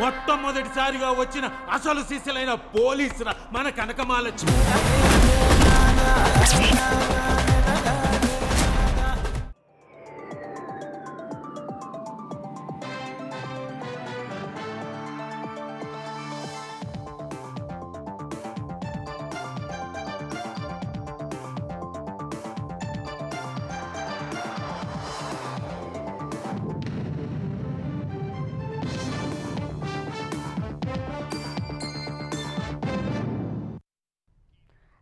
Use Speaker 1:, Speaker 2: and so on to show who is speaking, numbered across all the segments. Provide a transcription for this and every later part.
Speaker 1: మొట్టమొదటిసారిగా వచ్చిన అసలు శిష్యులైన పోలీసుల మన కనకమాలక్ష్మి.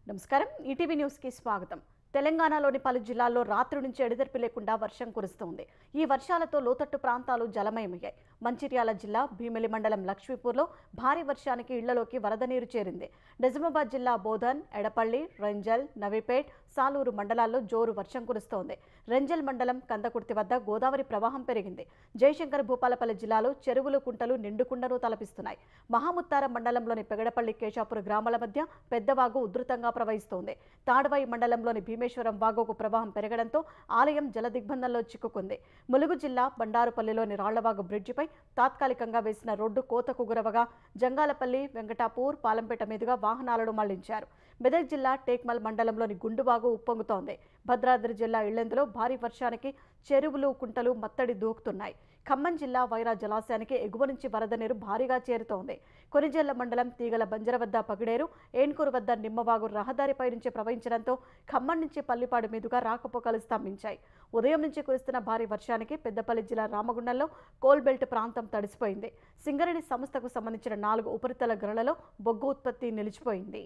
Speaker 2: నమస్కారం, ఈటీవీ న్యూస్కి స్వాగతం. తెలంగాణలోని పలు జిల్లాల్లో రాత్రి నుంచి ఎడతెరిపి లేకుండా వర్షం కురుస్తోంది. ఈ వర్షాలతో లోతట్టు ప్రాంతాలు జలమయమయ్యాయి. మంచిర్యాల జిల్లా భీమిలి మండలం లక్ష్మీపూర్లో భారీ వర్షానికి ఇళ్లలోకి వరద నీరు చేరింది. నిజామాబాద్ జిల్లా బోధన్, ఎడపల్లి, రెంజల్, నవీపేట్, సాలూరు మండలాల్లో జోరు వర్షం కురుస్తోంది. రెంజల్ మండలం కందకుర్తి వద్ద గోదావరి ప్రవాహం పెరిగింది. జయశంకర్ భూపాలపల్లి జిల్లాలో చెరువులు, కుంటలు నిండుకుండను తలపిస్తున్నాయి. మహాముత్తారం మండలంలోని పెగడపల్లి, కేశాపుర గ్రామాల మధ్య పెద్దవాగు ఉధృతంగా ప్రవహిస్తోంది. తాడవాయి మండలంలోని భీమేశ్వరం వాగుకు ప్రవాహం పెరగడంతో ఆలయం జలదిగ్బంధంలో చిక్కుకుంది. ములుగు జిల్లా బండారుపల్లిలోని రాళ్లవాగు బ్రిడ్జిపై తాత్కాలికంగా వేసిన రోడ్డు కోతకు గురవగా జంగాలపల్లి, వెంకటాపూర్, పాలంపేట మీదుగా వాహనాలను మళ్లించారు. మెదక్ జిల్లా టేక్మల్ మండలంలోని గుండువాగు ఉప్పొంగుతోంది. భద్రాద్రి జిల్లా ఇళ్లెందులో భారీ వర్షానికి చెరువులు, కుంటలు మత్తడి దూకుతున్నాయి. ఖమ్మం జిల్లా వైరా జలాశయానికి ఎగువ నుంచి వరద నీరు భారీగా చేరుతోంది. కొనిజెల్ల మండలం తీగల బంజర వద్ద పగిడేరు, ఏన్కూరు వద్ద నిమ్మవాగు రహదారిపై నుంచి ప్రవహించడంతో ఖమ్మం నుంచి పల్లిపాడు మీదుగా రాకపోకలు స్తంభించాయి. ఉదయం నుంచి కురుస్తున్న భారీ వర్షానికి పెద్దపల్లి జిల్లా రామగుండంలో కోల్బెల్ట్ ప్రాంతం తడిసిపోయింది. సింగరేణి సంస్థకు సంబంధించిన 4 ఉపరితల గనులలో బొగ్గు ఉత్పత్తి నిలిచిపోయింది.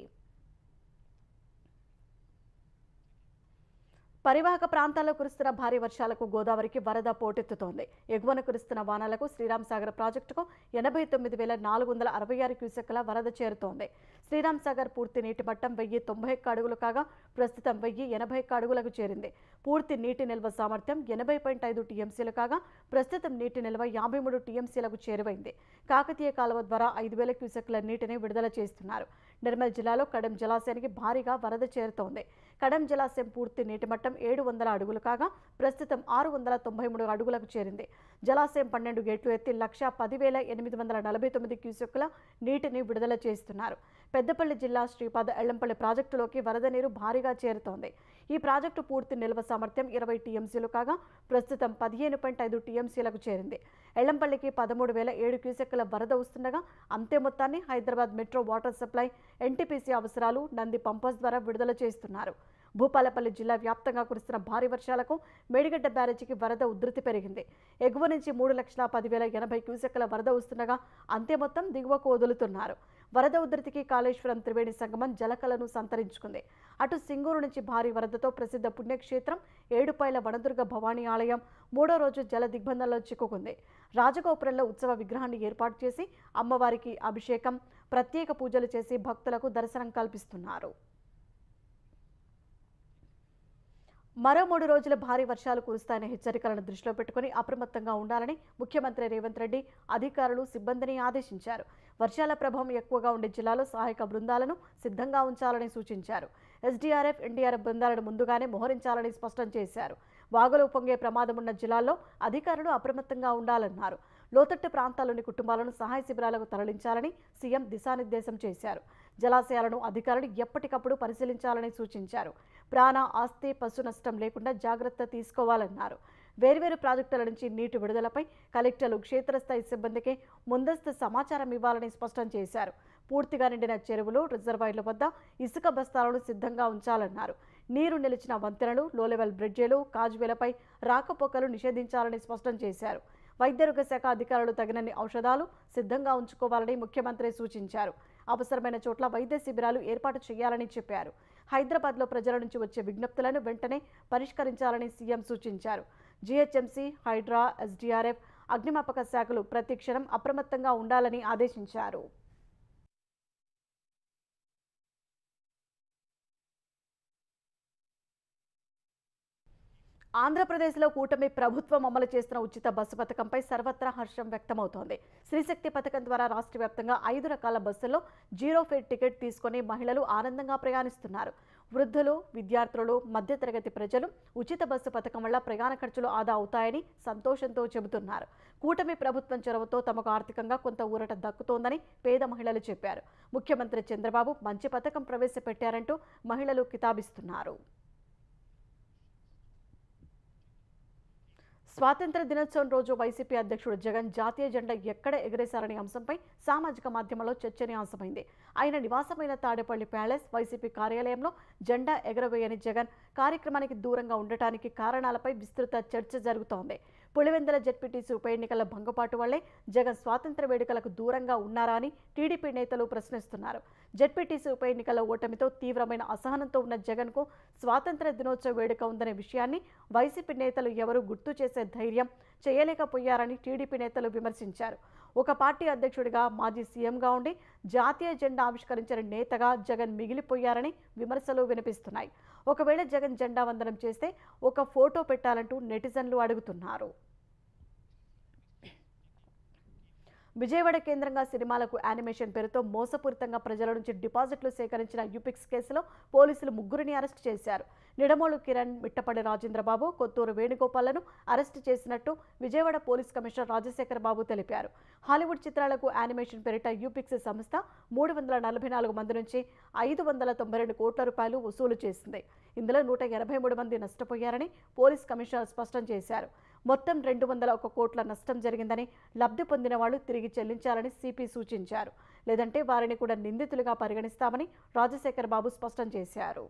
Speaker 2: పరివాహక ప్రాంతాల్లో కురుస్తున్న భారీ వర్షాలకు గోదావరికి వరద పోటెత్తుతోంది. ఎగువన కురుస్తున్న వానలకు శ్రీరామ్ సాగర్ ప్రాజెక్టుకు 89,466 క్యూసెక్కుల వరద చేరుతోంది. శ్రీరామ్ సాగర్ పూర్తి నీటి మట్టం 1091 అడుగులు కాగా ప్రస్తుతం 1081 అడుగులకు చేరింది. పూర్తి నీటి నిల్వ సామర్థ్యం 80.5 టీఎంసీలు కాగా ప్రస్తుతం నీటి నిల్వ 53 టీఎంసీలకు చేరువైంది. కాకతీయ కాలువ ద్వారా 5,000 క్యూసెక్కుల నీటిని విడుదల చేస్తున్నారు. నిర్మల్ జిల్లాలో కడెం జలాశయానికి భారీగా వరద చేరుతోంది. కడెం జలాశయం పూర్తి నీటి మట్టం 700 అడుగులు కాగా ప్రస్తుతం 693 అడుగులకు చేరింది. జలాశయం 12 గేట్లు ఎత్తి 1,10,849 క్యూసెక్కుల నీటిని విడుదల చేస్తున్నారు. పెద్దపల్లి జిల్లా శ్రీపాద ఎల్లంపల్లి ప్రాజెక్టులోకి వరద నీరు భారీగా చేరుతోంది. ఈ ప్రాజెక్టు పూర్తి నిల్వ సామర్థ్యం 20 టీఎంసీలు కాగా ప్రస్తుతం 15.5 టీఎంసీలకు చేరింది. ఎల్లంపల్లికి 13,007 క్యూసెక్కుల వరద వస్తుండగా అంతే మొత్తాన్ని Hyderabad metro water supply, NTPC అవసరాలు, నంది పంపర్స్ ద్వారా విడుదల చేస్తున్నారు. భూపాలపల్లి జిల్లా వ్యాప్తంగా కురుస్తున్న భారీ వర్షాలకు మేడిగడ్డ బ్యారేజీకి వరద ఉధృతి పెరిగింది. ఎగువ నుంచి 3,10,80 క్యూసెక్కుల వరద వస్తుండగా అంతే మొత్తం దిగువకు వదులుతున్నారు. వరద ఉధృతికి కాళేశ్వరం త్రివేణి సంగమం జలకలను సంతరించుకుంది. అటు సింగూరు నుంచి భారీ వరదతో ప్రసిద్ధ పుణ్యక్షేత్రం ఏడుపాయల వనదుర్గ భవానీ ఆలయం 3వ రోజు జల దిగ్బంధంలో చిక్కుకుంది. రాజగోపురంలో ఉత్సవ విగ్రహాన్ని ఏర్పాటు చేసి అమ్మవారికి అభిషేకం, ప్రత్యేక పూజలు చేసి భక్తులకు దర్శనం కల్పిస్తున్నారు. మరో 3 రోజుల భారీ వర్షాలు కురుస్తాయనే హెచ్చరికలను దృష్టిలో పెట్టుకుని అప్రమత్తంగా ఉండాలని ముఖ్యమంత్రి రేవంత్ రెడ్డి అధికారులు, సిబ్బందిని ఆదేశించారు. వర్షాల ప్రభావం ఎక్కువగా ఉండే జిల్లాలో సహాయక బృందాలను సిద్ధంగా ఉంచాలని సూచించారు. ఎస్డీఆర్ఎఫ్, ఎన్డీఆర్ఎఫ్ బృందాలను ముందుగానే మోహరించాలని స్పష్టం చేశారు. వాగులు పొంగే ప్రమాదం ఉన్న జిల్లాల్లో అధికారులు అప్రమత్తంగా ఉండాలన్నారు. లోతట్టు ప్రాంతాల్లోని కుటుంబాలను సహాయ శిబిరాలకు తరలించాలని సీఎం దిశానిర్దేశం చేశారు. జలాశయాలను అధికారులు ఎప్పటికప్పుడు పరిశీలించాలని సూచించారు. ప్రాణ, ఆస్తి, పశు నష్టం లేకుండా జాగ్రత్త తీసుకోవాలన్నారు. వేర్వేరు ప్రాజెక్టుల నుంచి నీటి విడుదలపై కలెక్టర్లు క్షేత్రస్థాయి సిబ్బందికి ముందస్తు సమాచారం ఇవ్వాలని స్పష్టం చేశారు. పూర్తిగా నిండిన చెరువులు, రిజర్వాయర్ల వద్ద ఇసుక బస్తాలను సిద్ధంగా ఉంచాలన్నారు. నీరు నిలిచిన వంతెనలు, లో లెవెల్ బ్రిడ్జిలు, కాజ్వేలపై రాకపోకలు నిషేధించాలని స్పష్టం చేశారు. వైద్యారోగ్య శాఖ అధికారులు తగినన్ని ఔషధాలు సిద్ధంగా ఉంచుకోవాలని ముఖ్యమంత్రి సూచించారు. అవసరమైన చోట్ల వైద్య శిబిరాలు ఏర్పాటు చేయాలని చెప్పారు. హైదరాబాద్లో ప్రజల నుంచి వచ్చే విజ్ఞప్తులను వెంటనే పరిష్కరించాలని సీఎం సూచించారు. జీహెచ్ఎంసీ, హైడ్రా, ఎస్డీఆర్ఎఫ్, అగ్నిమాపక శాఖలు ప్రతి క్షణం అప్రమత్తంగా ఉండాలని ఆదేశించారు. ఆంధ్రప్రదేశ్లో కూటమి ప్రభుత్వం అమలు చేస్తున్న ఉచిత బస్సు పథకంపై సర్వత్రా హర్షం వ్యక్తమవుతోంది. శ్రీశక్తి పథకం ద్వారా రాష్ట్ర వ్యాప్తంగా 5 రకాల బస్సుల్లో 0 ఫేర్ టికెట్ తీసుకుని మహిళలు ఆనందంగా ప్రయాణిస్తున్నారు. వృద్ధులు, విద్యార్థులు, మధ్యతరగతి ప్రజలు ఉచిత బస్సు పథకం వల్ల ప్రయాణ ఖర్చులు ఆదా అవుతాయని సంతోషంతో చెబుతున్నారు. కూటమి ప్రభుత్వం చొరవతో తమకు ఆర్థికంగా కొంత ఊరట దక్కుతోందని పేద మహిళలు చెప్పారు. ముఖ్యమంత్రి చంద్రబాబు మంచి పథకం ప్రవేశపెట్టారంటూ మహిళలు కితాబిస్తున్నారు. స్వాతంత్ర దినోత్సవం రోజు వైసీపీ అధ్యక్షుడు జగన్ జాతీయ జెండా ఎక్కడ ఎగరేశారనే అంశంపై సామాజిక మాధ్యమంలో చర్చనీయాంశమైంది. ఆయన నివాసమైన తాడేపల్లి ప్యాలెస్, వైసీపీ కార్యాలయంలో జెండా ఎగరవేయని జగన్ కార్యక్రమానికి దూరంగా ఉండటానికి కారణాలపై విస్తృత చర్చ జరుగుతోంది. పులివెందుల జెడ్పీటీసీ ఉప ఎన్నికల భంగపాటు వల్లే జగన్ స్వాతంత్ర వేడుకలకు దూరంగా ఉన్నారా అని టీడీపీ నేతలు ప్రశ్నిస్తున్నారు. జెడ్పీటీసీ ఉప ఎన్నికల ఓటమితో తీవ్రమైన అసహనంతో ఉన్న జగన్కు స్వాతంత్ర దినోత్సవ వేడుక ఉందనే విషయాన్ని వైసీపీ నేతలు ఎవరూ గుర్తు చేసే ధైర్యం చేయలేకపోయారని టీడీపీ నేతలు విమర్శించారు. ఒక పార్టీ అధ్యక్షుడిగా, మాజీ సీఎంగా ఉండి జాతీయ జెండా ఆవిష్కరించిన నేతగా జగన్ మిగిలిపోయారని విమర్శలు వినిపిస్తున్నాయి. ఒకవేళ జగన్ జెండా వందనం చేస్తే ఒక ఫోటో పెట్టాలంటూ నెటిజన్లు అడుగుతున్నారు. విజయవాడ కేంద్రంగా సినిమాలకు యానిమేషన్ పేరుతో మోసపూరితంగా ప్రజల నుంచి డిపాజిట్లు సేకరించిన యూపిక్స్ కేసులో పోలీసులు 3 అరెస్టు చేశారు. నిడమోలు కిరణ్, మిట్టపల్లి రాజేంద్రబాబు, కొత్తూరు వేణుగోపాల్లను అరెస్టు చేసినట్టు విజయవాడ పోలీస్ కమిషనర్ రాజశేఖర్ బాబు తెలిపారు. హాలీవుడ్ చిత్రాలకు యానిమేషన్ పేరిట యూపిక్స్ సంస్థ 344 మంది నుంచి 592 కోట్ల రూపాయలు వసూలు చేసింది. ఇందులో 183 మంది నష్టపోయారని పోలీస్ కమిషనర్ స్పష్టం చేశారు. మొత్తం 201 కోట్ల నష్టం జరిగిందని, లబ్ధి పొందిన వాళ్ళు తిరిగి చెల్లించాలని సిపి సూచించారు. లేదంటే వారిని కూడా నిందితులుగా పరిగణిస్తామని రాజశేఖర్ బాబు స్పష్టం చేశారు.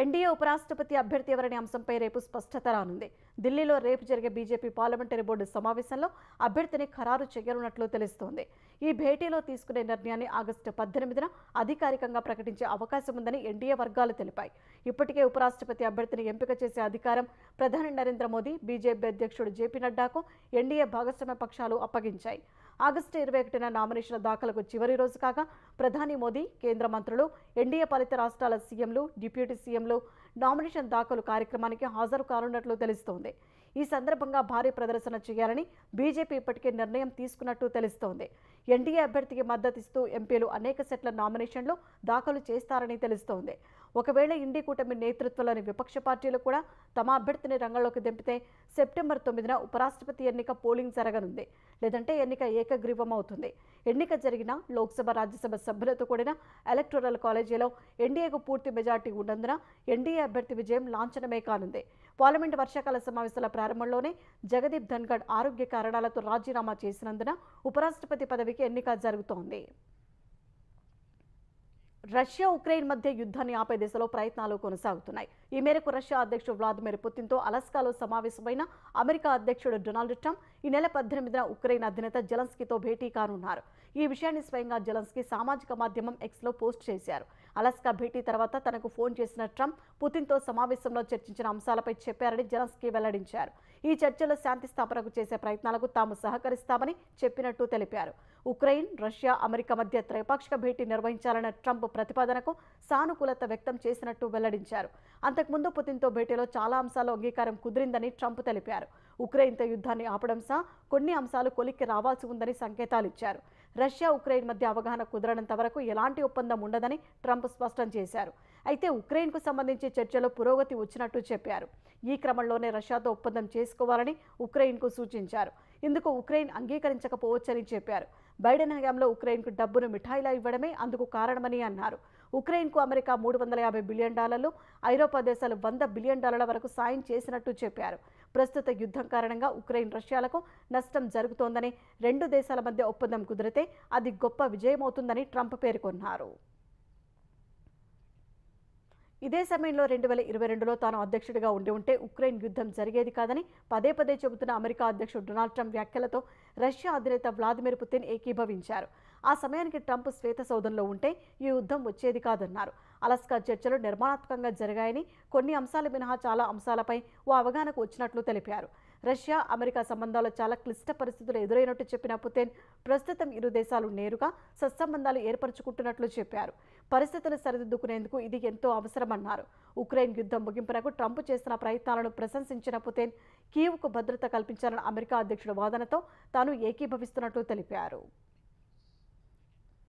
Speaker 2: ఎన్డీఏ ఉపరాష్ట్రపతి అభ్యర్థి ఎవరనే అంశంపై రేపు స్పష్టత రానుంది. ఢిల్లీలో రేపు జరిగే బీజేపీ పార్లమెంటరీ బోర్డు సమావేశంలో అభ్యర్థిని ఖరారు చేయనున్నట్లు తెలుస్తోంది. ఈ భేటీలో తీసుకునే నిర్ణయాన్ని ఆగస్టు 18న అధికారికంగా ప్రకటించే అవకాశం ఉందని ఎన్డీఏ వర్గాలు తెలిపాయి. ఇప్పటికే ఉపరాష్ట్రపతి అభ్యర్థిని ఎంపిక చేసే అధికారం ప్రధాని నరేంద్ర మోదీ, బీజేపీ అధ్యక్షుడు జేపీ నడ్డాకు ఎన్డీఏ భాగస్వామ్య పక్షాలు అప్పగించాయి. ఆగస్టు 21న నామినేషన్ల దాఖలకు చివరి రోజు కాగా ప్రధాని మోదీ, కేంద్ర మంత్రులు, ఎన్డీఏ పాలిత రాష్ట్రాల సీఎంలు, డిప్యూటీ సీఎంలు నామినేషన్ దాఖలు కార్యక్రమానికి హాజరు కానున్నట్లు తెలుస్తోంది. ఈ సందర్భంగా భారీ ప్రదర్శన చేయాలని బీజేపీ ఇప్పటికే నిర్ణయం తీసుకున్నట్టు తెలుస్తోంది. ఎన్డీఏ అభ్యర్థికి మద్దతిస్తూ ఎంపీలు అనేక సెట్ల నామినేషన్లు దాఖలు చేస్తారని తెలుస్తోంది. ఒకవేళ ఇండీ కూటమి నేతృత్వంలోని విపక్ష పార్టీలు కూడా తమ అభ్యర్థిని రంగంలోకి దింపితే సెప్టెంబర్ 9న ఉపరాష్ట్రపతి ఎన్నిక పోలింగ్ జరగనుంది. లేదంటే ఎన్నిక ఏకగ్రీవం అవుతుంది. ఎన్నిక జరిగిన లోక్సభ, రాజ్యసభ సభ్యులతో కూడిన ఎలక్టోరల్ కాలేజీలో ఎన్డీఏకు పూర్తి మెజార్టీ ఉన్నందున ఎన్డీఏ అభ్యర్థి విజయం లాంఛనమే కానుంది. పార్లమెంట్ వర్షాకాల సమావేశాల ప్రారంభంలోనే జగదీప్ ధన్ఖడ్ ఆరోగ్య కారణాలతో రాజీనామా చేసినందున ఉపరాష్ట్రపతి పదవికి ఎన్నిక జరుగుతోంది. రష్యా, ఉక్రెయిన్ మధ్య యుద్ధాన్ని ఆపే దిశలో ప్రయత్నాలు కొనసాగుతున్నాయి. ఈ మేరకు రష్యా అధ్యక్షుడు వ్లాదిమిర్ పుతిన్తో అలాస్కాలో సమావేశమైన అమెరికా అధ్యక్షుడు డొనాల్డ్ ట్రంప్ ఈ నెల 18న ఉక్రెయిన్ అధినేత జెలెన్స్కీతో భేటీ కానున్నారు. ఈ విషయాన్ని స్వయంగా జెలెన్స్కీ సామాజిక మాధ్యమం ఎక్స్లో పోస్ట్ చేశారు. అలాస్కా భేటీ తర్వాత తనకు ఫోన్ చేసిన ట్రంప్ పుతిన్తో సమావేశంలో చర్చించిన అంశాలపై చెప్పారని జెలెన్స్కీ వెల్లడించారు. ఈ చర్చలో శాంతి స్థాపనకు చేసే ప్రయత్నాలకు తాము సహకరిస్తామని చెప్పినట్టు తెలిపారు. ఉక్రెయిన్, రష్యా, అమెరికా మధ్య త్రైపాక్షిక భేటీ నిర్వహించాలన్న ట్రంప్ ప్రతిపాదనకు సానుకూలత వ్యక్తం చేసినట్టు వెల్లడించారు. అంతకుముందు పుతిన్తో భేటీలో చాలా అంశాల్లో అంగీకారం కుదిరిందని ట్రంప్ తెలిపారు. ఉక్రెయిన్తో యుద్ధాన్ని ఆపడం సహా కొన్ని అంశాలు కొలిక్కి రావాల్సి ఉందని సంకేతాలిచ్చారు. రష్యా, ఉక్రెయిన్ మధ్య అవగాహన కుదరనంత వరకు ఎలాంటి ఒప్పందం ఉండదని ట్రంప్ స్పష్టం చేశారు. అయితే ఉక్రెయిన్కు సంబంధించి చర్చలో పురోగతి వచ్చినట్టు చెప్పారు. ఈ క్రమంలోనే రష్యాతో ఒప్పందం చేసుకోవాలని ఉక్రెయిన్కు సూచించారు. ఇందుకు ఉక్రెయిన్ అంగీకరించకపోవచ్చని చెప్పారు. బైడెన్ హయాంలో ఉక్రెయిన్కు డబ్బును మిఠాయిలా ఇవ్వడమే అందుకు కారణమని అన్నారు. ఉక్రెయిన్కు అమెరికా $350 బిలియన్, ఐరోపా దేశాలు $100 బిలియన్ వరకు సాయం చేసినట్టు చెప్పారు. ప్రస్తుత యుద్ధం కారణంగా ఉక్రెయిన్, రష్యాలకు నష్టం జరుగుతోందని, 2 దేశాల మధ్య ఒప్పందం కుదిరితే అది గొప్ప విజయమవుతుందని ట్రంప్ పేర్కొన్నారు. ఇదే సమయంలో 2022లో తాను అధ్యక్షుడిగా ఉంటే ఉక్రెయిన్ యుద్ధం జరిగేది కాదని పదే పదే చెబుతున్న అమెరికా అధ్యక్షుడు డొనాల్డ్ ట్రంప్ వ్యాఖ్యలతో రష్యా అధినేత వ్లాదిమిర్ పుతిన్ ఏకీభవించారు. ఆ సమయానికి ట్రంప్ శ్వేత సౌధంలో ఉంటే ఈ యుద్ధం వచ్చేది కాదన్నారు. అలాస్కా చర్చలు నిర్మాణాత్మకంగా జరిగాయని, కొన్ని అంశాలు మినహా చాలా అంశాలపై ఓ అవగాహనకు వచ్చినట్లు తెలిపారు. రష్యా, అమెరికా సంబంధాల్లో చాలా క్లిష్ట పరిస్థితులు ఎదురైనట్టు చెప్పిన పుతిన్ ప్రస్తుతం ఇరు దేశాలు నేరుగా సత్సంబంధాలు ఏర్పరచుకుంటున్నట్లు చెప్పారు. పరిస్థితులు సరిదిద్దుకునేందుకు ఇది ఎంతో అవసరమన్నారు. ఉక్రెయిన్ యుద్ధం ముగింపునకు ట్రంప్ చేస్తున్న ప్రయత్నాలను ప్రశంసించిన పుతిన్ కీవ్కు భద్రత కల్పించాలన్న అమెరికా అధ్యక్షుడి వాదనతో తాను ఏకీభవిస్తున్నట్లు తెలిపారు.